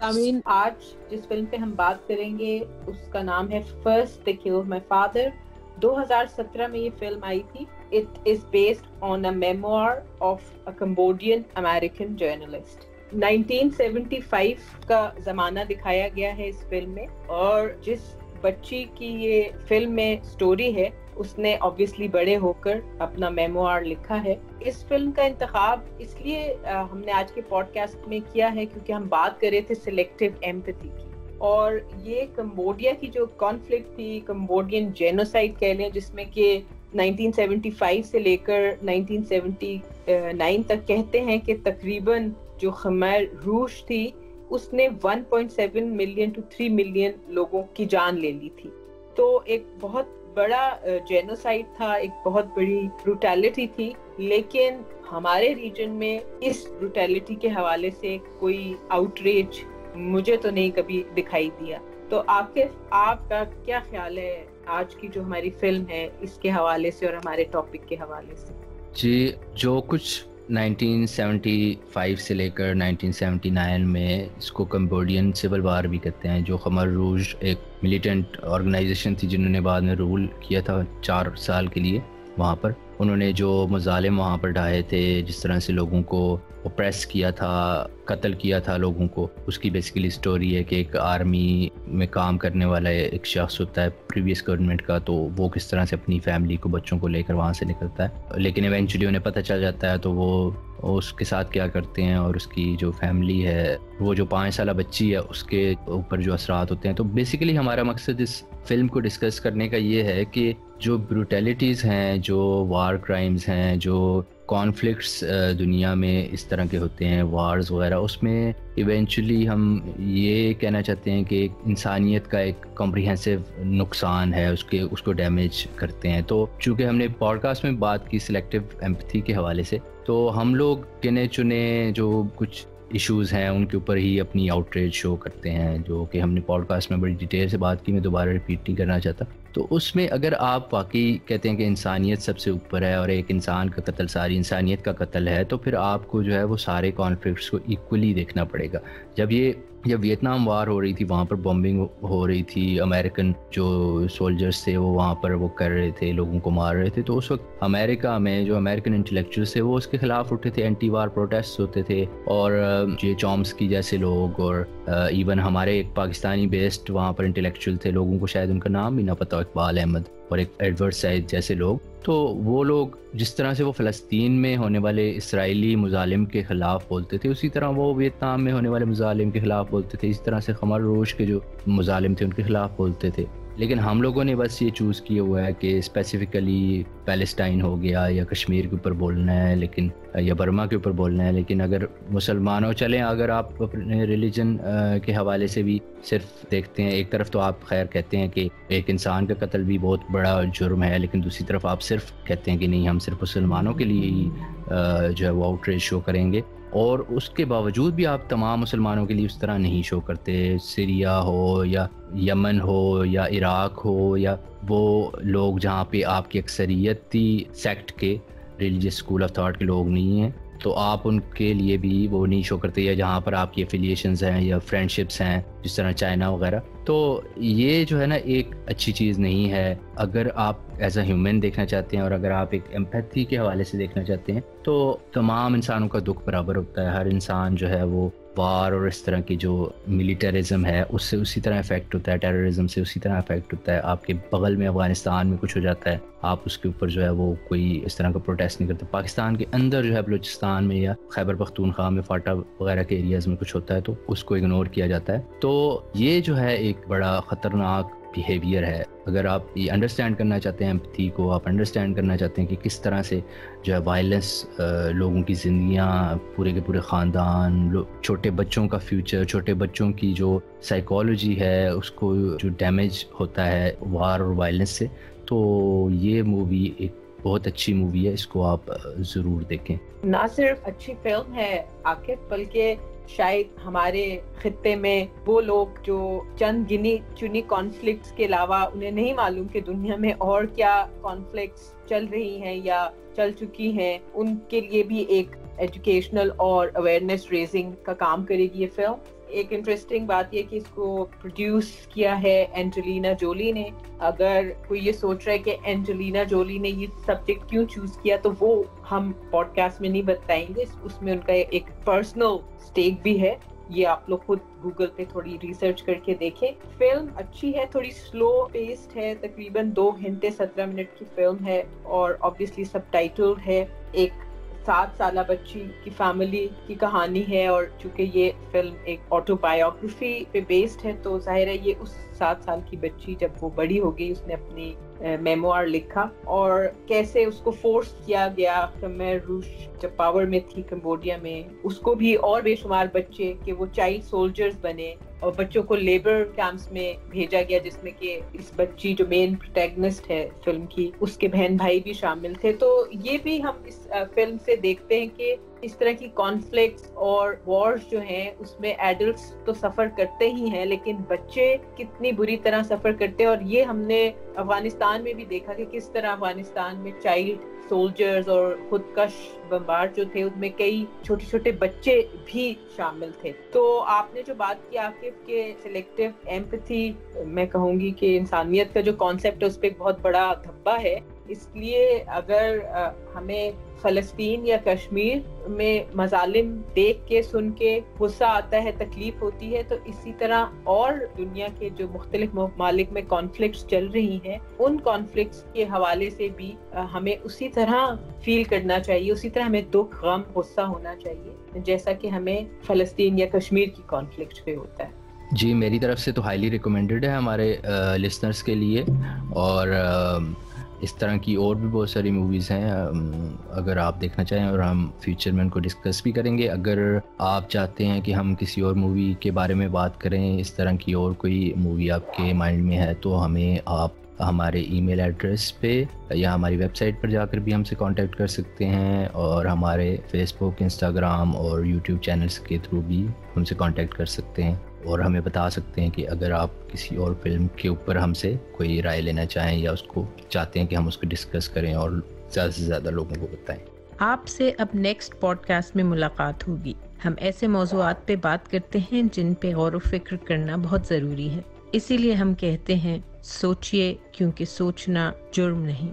امین، آج جس فلم پہ ہم بات کریں گے اس کا نام ہے first they killed my father. 2017 میں یہ فلم آئی تھی۔ It is based on a memoir of a Cambodian American journalist۔ 1975 کا زمانہ دکھایا گیا ہے اس فلم میں، اور جس بچی کی یہ فلم میں سٹوری ہے اس نے obviously بڑے ہو کر اپنا میموار لکھا ہے۔ اس فلم کا انتخاب اس لیے ہم نے آج کے پوڈ کاسٹ میں کیا ہے کیونکہ ہم بات کر رہے تھے سلیکٹیو ایمپتھی کی، اور یہ کمبوڈیا کی جو کانفلکٹ تھی، کمبوڈین جینوسائڈ کہہ لیں، جس میں کہ 1975 سے لے کر 1979 تک کہتے ہیں کہ تقریباً جو خمیر روش تھی اس نے 1.7 ملین to 3 ملین لوگوں کی جان لے لی تھی۔ تو ایک بہت بڑا جینوسائڈ تھا، ایک بہت بڑی بروٹیلٹی تھی، لیکن ہمارے ریجن میں اس بروٹیلٹی کے حوالے سے کوئی آؤٹریج مجھے تو نہیں کبھی دکھائی دیا۔ تو آپ کا کیا خیال ہے آج کی جو ہماری فلم ہے اس کے حوالے سے اور ہمارے ٹاپک کے حوالے سے؟ جی، جو کچھ 1975 سے لے کر 1979 میں اس کو کمبوڈین سول وار بھی کہتے ہیں، جو خمر روج ایک ملیٹنٹ آرگنائزیشن تھی جنہوں نے بعد میں رول کیا تھا 4 سال کے لیے وہاں پر۔ انہوں نے جو مظالم وہاں پر ڈھائے تھے، جس طرح سے لوگوں کو اوپریس کیا تھا، قتل کیا تھا لوگوں کو، اس کی بیسیکلی سٹوری ہے کہ ایک آرمی میں کام کرنے والا ایک شخص ہوتا ہے پریویس گورنمنٹ کا، تو وہ کس طرح سے اپنی فیملی کو، بچوں کو لے کر وہاں سے نکلتا ہے، لیکن ایونچولی انہیں پتہ چل جاتا ہے تو وہ اس کے ساتھ کیا کرتے ہیں، اور اس کی جو فیملی ہے، وہ جو 5 سالہ بچی ہے، اس کے اوپر جو اثرات ہوتے ہیں۔ تو بیسیکلی ہمارا مقصد اس فلم کو ڈسکس کرنے کا یہ ہے کہ جو بروٹیلٹیز ہیں، جو وار کرائمز ہیں، جو کانفلکٹس دنیا میں اس طرح کے ہوتے ہیں، وارز وغیرہ، اس میں ایونچولی ہم یہ کہنا چاہتے ہیں کہ انسانیت کا ایک کمپریہنسو نقصان ہے، اس کو ڈیمیج کرتے ہیں۔ تو چونکہ ہم نے پوڈ کاسٹ میں بات کی سلیکٹیو ایمپتھی کے حوالے سے، تو ہم لوگ گنے چنے جو کچھ ایشوز ہیں ان کے اوپر ہی اپنی آؤٹریج شو کرتے ہیں، جو کہ ہم نے پوڈ کاسٹ میں بڑی ڈیٹیل سے بات کی، میں دوبارہ ریپیٹ نہیں کرنا چاہتا۔ تو اس میں اگر آپ واقعی کہتے ہیں کہ انسانیت سب سے اوپر ہے اور ایک انسان کا قتل ساری انسانیت کا قتل ہے، تو پھر آپ کو جو ہے وہ سارے کانفلکٹس کو ایکولی دیکھنا پڑے گا۔ جب ویتنام وار ہو رہی تھی، وہاں پر بمبنگ ہو رہی تھی، امریکن جو سولجرز تھے وہ وہاں پر وہ کر رہے تھے، لوگوں کو مار رہے تھے، تو اس وقت امریکہ میں جو امریکن انٹلیکچوئلز تھے وہ اس کے خلاف اٹھے تھے، اینٹی وار پروٹیسٹ ہوتے تھے، اور جے چومسکی جیسے لوگ، اور ایون ہمارے ایک پاکستانی بیسڈ وہاں پر انٹلیکچوئل تھے، لوگوں کو شاید ان کا نام بھی نہ پتا ہو، اقبال احمد اور ایک ایڈورڈ سعید جیسے لوگ، تو وہ لوگ جس طرح سے وہ فلسطین میں ہونے والے اسرائیلی مظالم کے خلاف بولتے تھے، اسی طرح وہ ویتنام میں ہونے والے مظالم کے خلاف بولتے تھے، اس طرح سے خمر روش کے جو مظالم تھے ان کے خلاف بولتے تھے۔ لیکن ہم لوگوں نے بس یہ چوز کیا ہوا ہے کہ اسپیسیفکلی پیلسٹائن ہو گیا یا کشمیر کے اوپر بولنا ہے، لیکن یا برما کے اوپر بولنا ہے، لیکن اگر مسلمانوں چلیں، اگر آپ اپنے ریلیجن کے حوالے سے بھی صرف دیکھتے ہیں، ایک طرف تو آپ خیر کہتے ہیں کہ ایک انسان کا قتل بھی بہت بڑا جرم ہے، لیکن دوسری طرف آپ صرف کہتے ہیں کہ نہیں، ہم صرف مسلمانوں کے لیے ہی جو ہے وہ آؤٹریج شو کریں گے، اور اس کے باوجود بھی آپ تمام مسلمانوں کے لیے اس طرح نہیں شو کرتے۔ سیریا ہو یا یمن ہو یا عراق ہو یا وہ لوگ جہاں پہ آپ کی اکثریتی سیکٹ کے ریلیجیس اسکول آف تھاٹ کے لوگ نہیں ہیں، تو آپ ان کے لیے بھی وہ نہیں شو کرتے، یا جہاں پر آپ کی ایفیلیشنز ہیں یا فرینڈشپس ہیں جس طرح چائنا وغیرہ۔ تو یہ جو ہے نا ایک اچھی چیز نہیں ہے۔ اگر آپ ایز اے ہیومن دیکھنا چاہتے ہیں، اور اگر آپ ایک ایمپیتھی کے حوالے سے دیکھنا چاہتے ہیں، تو تمام انسانوں کا دکھ برابر ہوتا ہے۔ ہر انسان جو ہے وہ وار اور اس طرح کی جو ملیٹرزم ہے اس سے اسی طرح افیکٹ ہوتا ہے، ٹیررزم سے اسی طرح افیکٹ ہوتا ہے۔ آپ کے بغل میں افغانستان میں کچھ ہو جاتا ہے، آپ اس کے اوپر جو ہے وہ کوئی اس طرح کا پروٹیسٹ نہیں کرتے۔ پاکستان کے اندر جو ہے بلوچستان میں یا خیبر پختونخوا میں فاٹا وغیرہ کے ایریاز میں کچھ ہوتا ہے تو اس کو اگنور کیا جاتا ہے۔ تو یہ جو ہے ایک بڑا خطرناک بیہیویئر ہے۔ اگر آپ یہ انڈرسٹینڈ کرنا چاہتے ہیں ایمپتھی کو، آپ انڈرسٹینڈ کرنا چاہتے ہیں کہ کس طرح سے جو ہے وائلنس لوگوں کی زندگیاں، پورے کے پورے خاندان، چھوٹے بچوں کا فیوچر، چھوٹے بچوں کی جو سائیکالوجی ہے اس کو جو ڈیمیج ہوتا ہے وار اور وائلنس سے، تو یہ مووی ایک بہت اچھی مووی ہے، اس کو آپ ضرور دیکھیں۔ نہ صرف اچھی فلم ہے عاقب، بلکہ شاید ہمارے خطے میں وہ لوگ جو چند گنی چنی کانفلکٹس کے علاوہ انہیں نہیں معلوم کہ دنیا میں اور کیا کانفلکٹس چل رہی ہیں یا چل چکی ہیں، ان کے لیے بھی ایک ایجوکیشنل اور اویئرنیس ریزنگ کا کام کرے گی یہ فلم۔ ایک انٹرسٹنگ بات یہ کہ اس کو پروڈیوس کیا ہے اینجلینا جولی نے. اگر کوئی یہ سوچ رہا ہے کہ اینجلینا جولی نے یہ سبجیکٹ کیوں چوز کیا تو وہ ہم پوڈ کاسٹ میں نہیں بتائیں گے, اس میں ان کا ایک پرسنل اسٹیک بھی ہے, یہ آپ لوگ خود گوگل پہ تھوڑی ریسرچ کر کے دیکھیں. فلم اچھی ہے, تھوڑی سلو پیسڈ ہے, تقریباً 2 گھنٹے 17 منٹ کی فلم ہے اور آبویسلی سب ٹائٹلڈ ہے. ایک 7 سالہ بچی کی فیملی کی کہانی ہے اور چونکہ یہ فلم ایک آٹو بایوگرافی پہ بیسڈ ہے تو ظاہر ہے یہ اس 7 سال کی بچی جب وہ بڑی ہو گئی اس نے اپنی میموار لکھا اور کیسے اس کو فورس کیا گیا. خمر روش جب پاور میں تھی کمبوڈیا میں, اس کو بھی اور بے شمار بچے کہ وہ چائلڈ سولجرز بنے اور بچوں کو لیبر کیمپس میں بھیجا گیا, جس میں کہ اس بچی جو مین پروٹیگنسٹ ہے فلم کی اس کے بہن بھائی بھی شامل تھے. تو یہ بھی ہم اس فلم سے دیکھتے ہیں کہ اس طرح کی کانفلکٹس اور وارز جو ہیں اس میں ایڈلٹس تو سفر کرتے ہی ہیں لیکن بچے کتنی بری طرح سفر کرتے ہیں. اور یہ ہم نے افغانستان میں بھی دیکھا کہ کس طرح افغانستان میں چائلڈ سولجرز اور خودکش بمبار جو تھے ان میں کئی چھوٹے چھوٹے بچے بھی شامل تھے. تو آپ نے جو بات کی عاقب کے سلیکٹیو ایمپتھی, میں کہوں گی کہ انسانیت کا جو کانسیپٹ ہے اس پہ ایک بہت بڑا دھبا ہے. اس لیے اگر ہمیں فلسطین یا کشمیر میں مظالم دیکھ کے سن کے غصہ آتا ہے, تکلیف ہوتی ہے, تو اسی طرح اور دنیا کے جو مختلف ممالک میں کانفلکٹس چل رہی ہیں ان کانفلکٹس کے حوالے سے بھی ہمیں اسی طرح فیل کرنا چاہیے, اسی طرح ہمیں دکھ غم غصہ ہونا چاہیے جیسا کہ ہمیں فلسطین یا کشمیر کی کانفلکٹ پہ ہوتا ہے. جی میری طرف سے تو ہائیلی ریکمینڈڈ ہے ہمارے لسنرز کے لیے, اور اس طرح کی اور بھی بہت ساری موویز ہیں اگر آپ دیکھنا چاہیں, اور ہم فیوچر میں ان کو ڈسکس بھی کریں گے. اگر آپ چاہتے ہیں کہ ہم کسی اور مووی کے بارے میں بات کریں, اس طرح کی اور کوئی مووی آپ کے مائنڈ میں ہے, تو ہمیں آپ ہمارے ای میل ایڈریس پہ یا ہماری ویب سائٹ پر جا کر بھی ہم سے کانٹیکٹ کر سکتے ہیں, اور ہمارے فیس بک, انسٹاگرام اور یوٹیوب چینلز کے تھرو بھی ہم سے کانٹیکٹ کر سکتے ہیں, اور ہمیں بتا سکتے ہیں کہ اگر آپ کسی اور فلم کے اوپر ہم سے کوئی رائے لینا چاہیں یا اس کو چاہتے ہیں کہ ہم اس کو ڈسکس کریں اور زیادہ سے زیادہ لوگوں کو بتائیں. آپ سے اب نیکسٹ پوڈ کاسٹ میں ملاقات ہوگی. ہم ایسے موضوعات پہ بات کرتے ہیں جن پہ غور و فکر کرنا بہت ضروری ہے, اسی لیے ہم کہتے ہیں سوچئے کیونکہ سوچنا جرم نہیں.